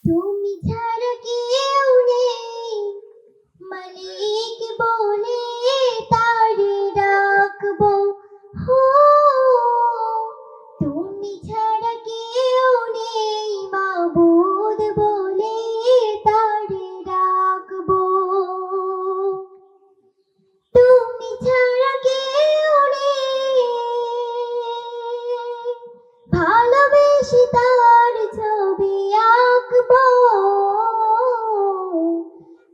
তুমি ছাড়া কেউ নেই, মালিক বলে তারে ডাকবো। হো, তুমি ছাড়া কেউ নেই, মাবুদ বলে তারে ডাকবো। তুমি ছাড়া কেউ নেই, ভালোবেসে তার ছবি আঁকবো।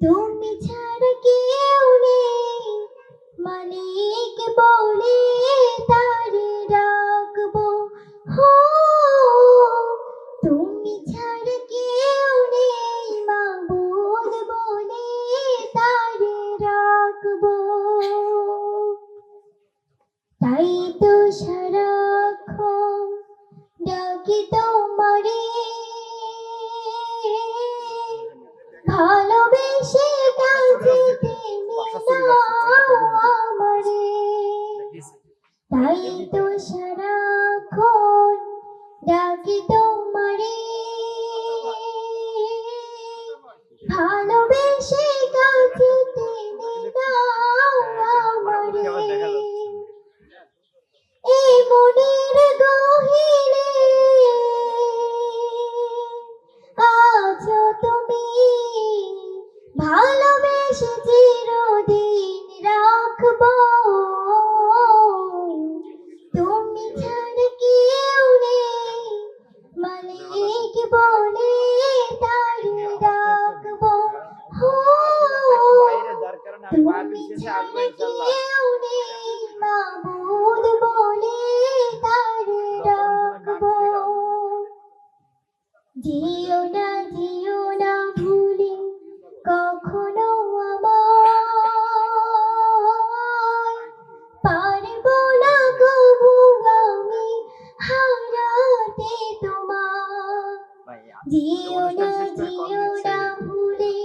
তুমি ছাড়া কেউ নেই, মালিক বলে তারে ডাকবো। হো, তুমি ছাড়া কেউ নেই, মাবুদ বলে তারে ডাকবো। তাই তো সারাক্ষণ ডাকি তোমারে, ভালোবেসে কাছে টেনে নাও আমারে। তাই তো সারাক্ষণ ডাকি তোমারে, ভালোবেসে কাছে টেনে নাও আমারে। এই মনের গহীনে আছো তুমি, ভালোবেসে চিরদিন রাখবো। তুমি ছাড়া কেউ নেই, মালিক বলে তারে ডাকবো। হো, তুমি ছাড়া কেউ নেই, মাবুদ বলে তারে ডাকবো। যেও না ভুলে কখনো আমায়, পারবো না কবু আমি হারাতে তোমায়। যেও না ভুলে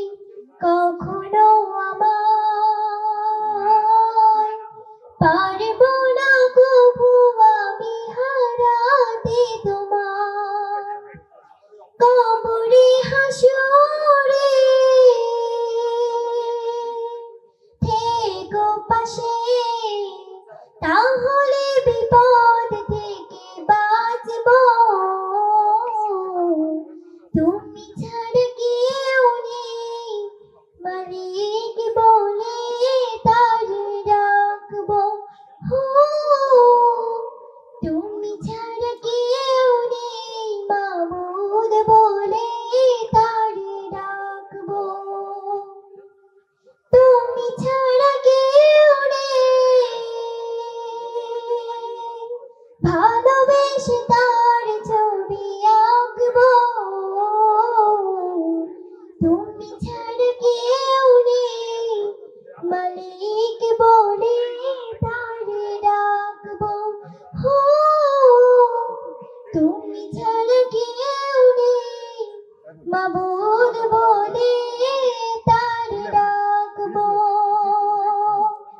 কখনো আমায়, পারবো না কবু আমি হারাতে তোমায়। কবরে হাসরে থেকো পাশে, তাহলে বিপদ থেকে বাঁচবো। তুমি ছাড়া কেউ নেই, মালিক বলে তারে ডাকবো। হো, তুমি ছাড়া কেউ নেই, মাবুদ বলে তারে ডাকবো। তুমি ছাড়া কেউ নেই, ভালোবেসে তার ছবি আঁকবো। তুমি ছাড়া কেউ নেই, মালিক বলে তারে ডাকবো। হো, তুমি ছাড়া কেউ নেই, মাবুদ